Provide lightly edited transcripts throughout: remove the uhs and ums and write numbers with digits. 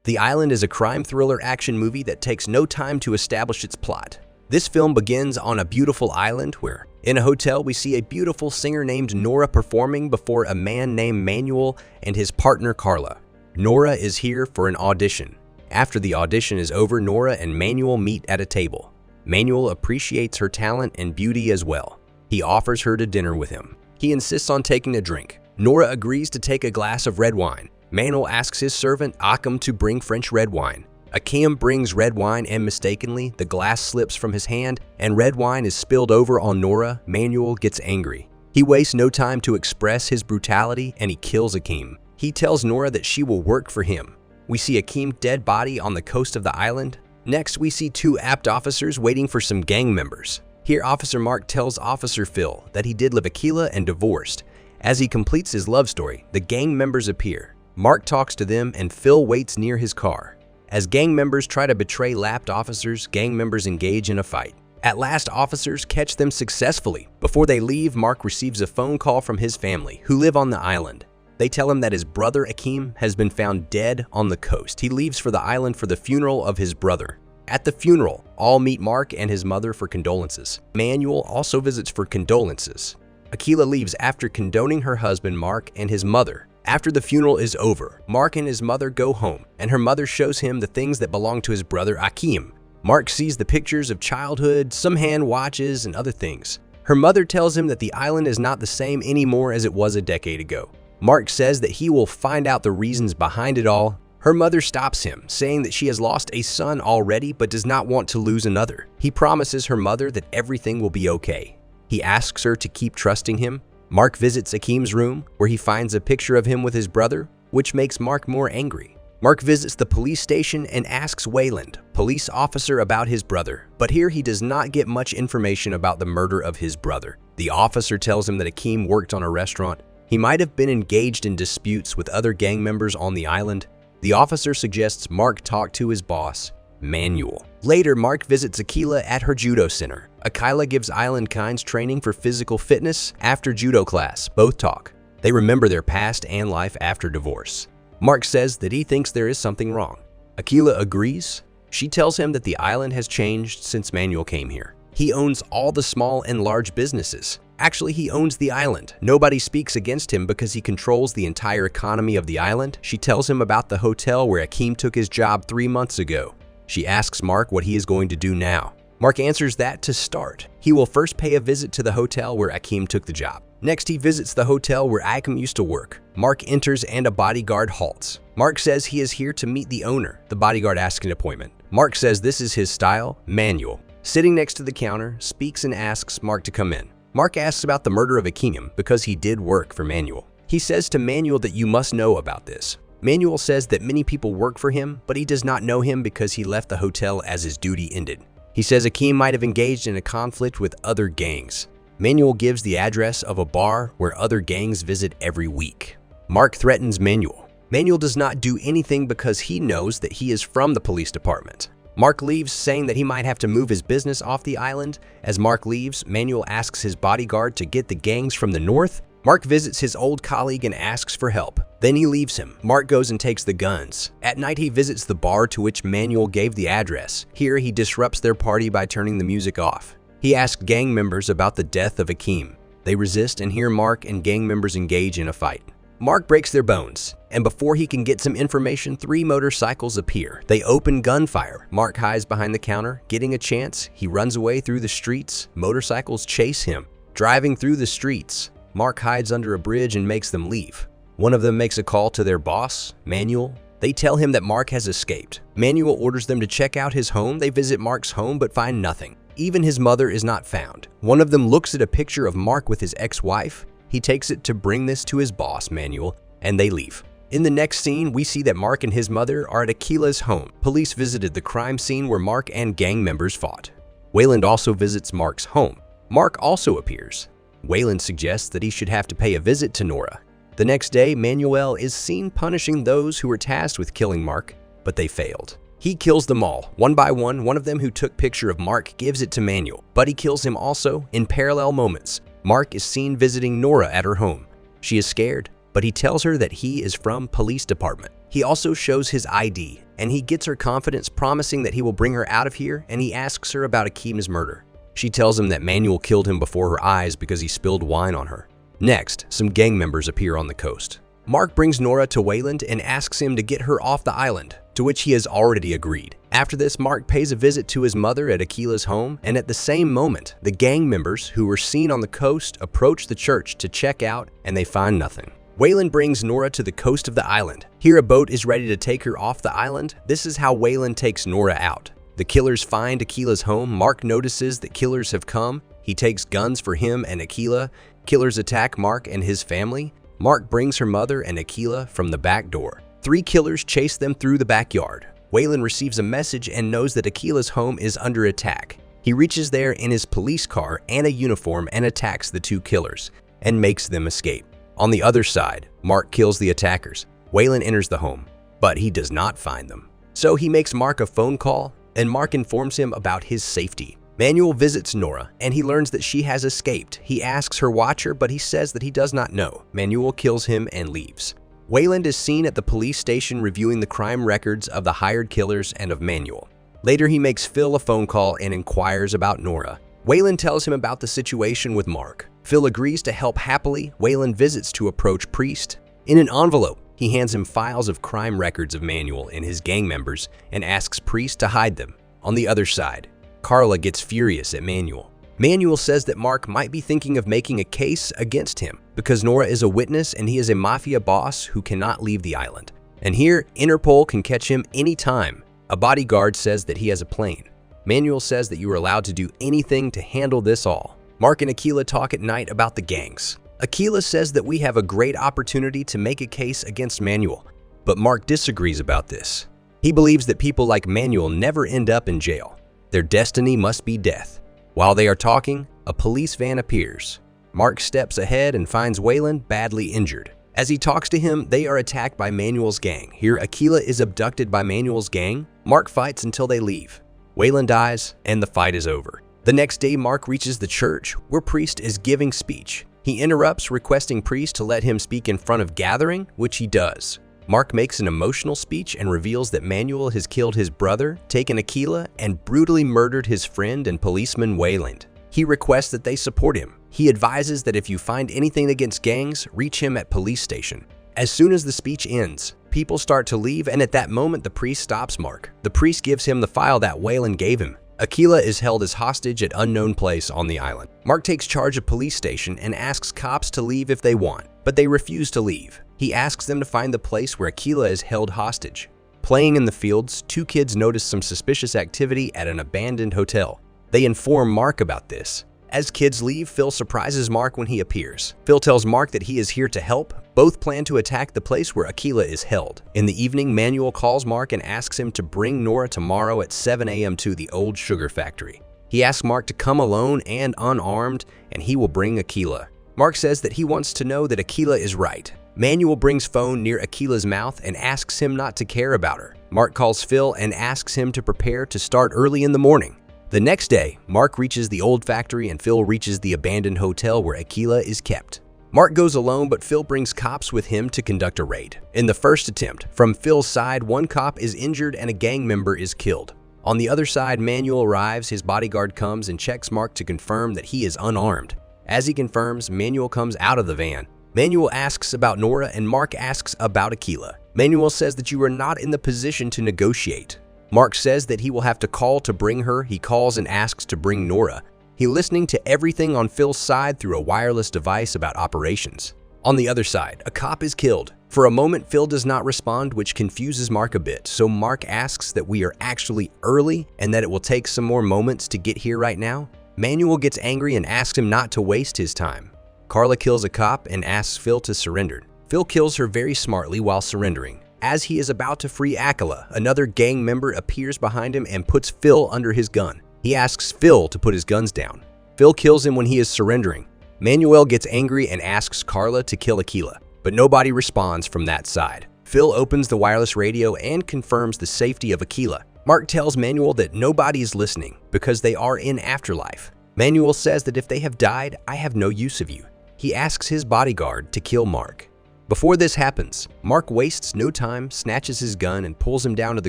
The Island is a crime thriller action movie that takes no time to establish its plot. This film begins on a beautiful island where, in a hotel, we see a beautiful singer named Nora performing before a man named Manuel and his partner Carla. Nora is here for an audition. After the audition is over, Nora and Manuel meet at a table. Manuel appreciates her talent and beauty as well. He offers her to dinner with him. He insists on taking a drink. Nora agrees to take a glass of red wine. Manuel asks his servant Akim to bring French red wine. Akim brings red wine and mistakenly, the glass slips from his hand and red wine is spilled over on Nora. Manuel gets angry. He wastes no time to express his brutality and he kills Akim. He tells Nora that she will work for him. We see Akim's dead body on the coast of the island. Next, we see two apt officers waiting for some gang members. Here, Officer Mark tells Officer Phil that he did live Aquila and divorced. As he completes his love story, the gang members appear. Mark talks to them and Phil waits near his car. As gang members try to betray lapped officers, gang members engage in a fight. At last, officers catch them successfully. Before they leave, Mark receives a phone call from his family, who live on the island. They tell him that his brother Akim has been found dead on the coast. He leaves for the island for the funeral of his brother. At the funeral, all meet Mark and his mother for condolences. Manuel also visits for condolences. Aquila leaves after condoning her husband Mark and his mother. After the funeral is over, Mark and his mother go home, and her mother shows him the things that belong to his brother Akim. Mark sees the pictures of childhood, some hand watches, and other things. Her mother tells him that the island is not the same anymore as it was a decade ago. Mark says that he will find out the reasons behind it all. Her mother stops him, saying that she has lost a son already but does not want to lose another. He promises her mother that everything will be okay. He asks her to keep trusting him. Mark visits Akim's room, where he finds a picture of him with his brother, which makes Mark more angry. Mark visits the police station and asks Wayland, police officer, about his brother, but here he does not get much information about the murder of his brother. The officer tells him that Akim worked on a restaurant. He might have been engaged in disputes with other gang members on the island. The officer suggests Mark talk to his boss, Manuel. Later, Mark visits Aquila at her judo center. Aquila gives Island Kinds training for physical fitness after judo class. Both talk. They remember their past and life after divorce. Mark says that he thinks there is something wrong. Aquila agrees. She tells him that the island has changed since Manuel came here. He owns all the small and large businesses. Actually, he owns the island. Nobody speaks against him because he controls the entire economy of the island. She tells him about the hotel where Akim took his job 3 months ago. She asks Mark what he is going to do now. Mark answers that to start, he will first pay a visit to the hotel where Akim took the job. Next, he visits the hotel where Akim used to work. Mark enters and a bodyguard halts. Mark says he is here to meet the owner. The bodyguard asks an appointment. Mark says this is his style. Manuel, sitting next to the counter, speaks and asks Mark to come in. Mark asks about the murder of Akim because he did work for Manuel. He says to Manuel that you must know about this. Manuel says that many people work for him, but he does not know him because he left the hotel as his duty ended. He says Akim might have engaged in a conflict with other gangs. Manuel gives the address of a bar where other gangs visit every week. Mark threatens Manuel. Manuel does not do anything because he knows that he is from the police department. Mark leaves, saying that he might have to move his business off the island. As Mark leaves, Manuel asks his bodyguard to get the gangs from the north. Mark visits his old colleague and asks for help. Then he leaves him. Mark goes and takes the guns. At night, he visits the bar to which Manuel gave the address. Here, he disrupts their party by turning the music off. He asks gang members about the death of Akim. They resist, and here Mark and gang members engage in a fight. Mark breaks their bones, and before he can get some information, 3 motorcycles appear. They open gunfire. Mark hides behind the counter. Getting a chance, he runs away through the streets. Motorcycles chase him. Driving through the streets, Mark hides under a bridge and makes them leave. One of them makes a call to their boss, Manuel. They tell him that Mark has escaped. Manuel orders them to check out his home. They visit Mark's home but find nothing. Even his mother is not found. One of them looks at a picture of Mark with his ex-wife. He takes it to bring this to his boss, Manuel, and they leave. In the next scene, we see that Mark and his mother are at Aquila's home. Police visited the crime scene where Mark and gang members fought. Wayland also visits Mark's home. Mark also appears. Wayland suggests that he should have to pay a visit to Nora. The next day, Manuel is seen punishing those who were tasked with killing Mark, but they failed. He kills them all, one by one. One of them who took picture of Mark gives it to Manuel, but he kills him also in parallel moments. Mark is seen visiting Nora at her home. She is scared, but he tells her that he is from police department. He also shows his ID and he gets her confidence, promising that he will bring her out of here, and he asks her about Akeem's murder. She tells him that Manuel killed him before her eyes because he spilled wine on her. Next, some gang members appear on the coast. Mark brings Nora to Wayland and asks him to get her off the island, to which he has already agreed. After this, Mark pays a visit to his mother at Akila's home, and at the same moment, the gang members who were seen on the coast approach the church to check out, and they find nothing. Wayland brings Nora to the coast of the island. Here, a boat is ready to take her off the island. This is how Wayland takes Nora out. The killers find Akila's home. Mark notices that killers have come. He takes guns for him and Akila. Killers attack Mark and his family. Mark brings her mother and Akila from the back door. 3 killers chase them through the backyard. Wayland receives a message and knows that Akila's home is under attack. He reaches there in his police car and a uniform and attacks the 2 killers and makes them escape. On the other side, Mark kills the attackers. Wayland enters the home, but he does not find them. So he makes Mark a phone call, and Mark informs him about his safety. Manuel visits Nora, and he learns that she has escaped. He asks her watcher, but he says that he does not know. Manuel kills him and leaves. Wayland is seen at the police station reviewing the crime records of the hired killers and of Manuel. Later, he makes Phil a phone call and inquires about Nora. Wayland tells him about the situation with Mark. Phil agrees to help happily. Wayland visits to approach Priest. In an envelope, he hands him files of crime records of Manuel and his gang members and asks Priest to hide them. On the other side, Carla gets furious at Manuel. Manuel says that Mark might be thinking of making a case against him because Nora is a witness and he is a Mafia boss who cannot leave the island. And here, Interpol can catch him anytime. A bodyguard says that he has a plane. Manuel says that you are allowed to do anything to handle this all. Mark and Akila talk at night about the gangs. Akila says that we have a great opportunity to make a case against Manuel, but Mark disagrees about this. He believes that people like Manuel never end up in jail. Their destiny must be death. While they are talking, a police van appears. Mark steps ahead and finds Wayland badly injured. As he talks to him, they are attacked by Manuel's gang. Here, Akila is abducted by Manuel's gang. Mark fights until they leave. Wayland dies, and the fight is over. The next day, Mark reaches the church, where Priest is giving speech. He interrupts, requesting Priest to let him speak in front of gathering, which he does. Mark makes an emotional speech and reveals that Manuel has killed his brother, taken Akila, and brutally murdered his friend and policeman Wayland. He requests that they support him. He advises that if you find anything against gangs, reach him at police station. As soon as the speech ends, people start to leave, and at that moment the priest stops Mark. The priest gives him the file that Wayland gave him. Akila is held as hostage at unknown place on the island. Mark takes charge of police station and asks cops to leave if they want, but they refuse to leave. He asks them to find the place where Akila is held hostage. Playing in the fields, 2 kids notice some suspicious activity at an abandoned hotel. They inform Mark about this. As kids leave, Phil surprises Mark when he appears. Phil tells Mark that he is here to help. Both plan to attack the place where Akila is held. In the evening, Manuel calls Mark and asks him to bring Nora tomorrow at 7 a.m. to the old sugar factory. He asks Mark to come alone and unarmed, and he will bring Akila. Mark says that he wants to know that Akila is right. Manuel brings phone near Akila's mouth and asks him not to care about her. Mark calls Phil and asks him to prepare to start early in the morning. The next day, Mark reaches the old factory and Phil reaches the abandoned hotel where Akila is kept. Mark goes alone, but Phil brings cops with him to conduct a raid. In the first attempt, from Phil's side, 1 cop is injured and a gang member is killed. On the other side, Manuel arrives, his bodyguard comes and checks Mark to confirm that he is unarmed. As he confirms, Manuel comes out of the van. Manuel asks about Nora and Mark asks about Akila. Manuel says that you are not in the position to negotiate. Mark says that he will have to call to bring her. He calls and asks to bring Nora. He's listening to everything on Phil's side through a wireless device about operations. On the other side, a cop is killed. For a moment, Phil does not respond, which confuses Mark a bit, so Mark asks that we are actually early and that it will take some more moments to get here right now. Manuel gets angry and asks him not to waste his time. Carla kills a cop and asks Phil to surrender. Phil kills her very smartly while surrendering. As he is about to free Akila, another gang member appears behind him and puts Phil under his gun. He asks Phil to put his guns down. Phil kills him when he is surrendering. Manuel gets angry and asks Carla to kill Akila, but nobody responds from that side. Phil opens the wireless radio and confirms the safety of Akila. Mark tells Manuel that nobody is listening because they are in afterlife. Manuel says that if they have died, I have no use of you. He asks his bodyguard to kill Mark. Before this happens, Mark wastes no time, snatches his gun, and pulls him down to the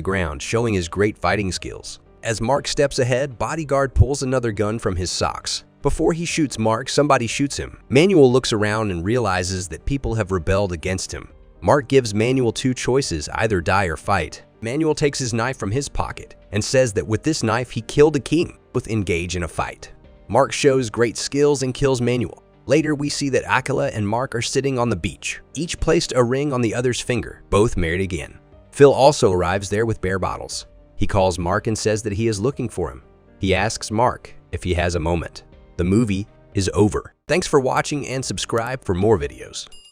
ground, showing his great fighting skills. As Mark steps ahead, Bodyguard pulls another gun from his socks. Before he shoots Mark, somebody shoots him. Manuel looks around and realizes that people have rebelled against him. Mark gives Manuel two choices, either die or fight. Manuel takes his knife from his pocket and says that with this knife he killed a king. Both engage in a fight. Mark shows great skills and kills Manuel. Later, we see that Akela and Mark are sitting on the beach. Each placed a ring on the other's finger, both married again. Phil also arrives there with beer bottles. He calls Mark and says that he is looking for him. He asks Mark if he has a moment. The movie is over. Thanks for watching and subscribe for more videos.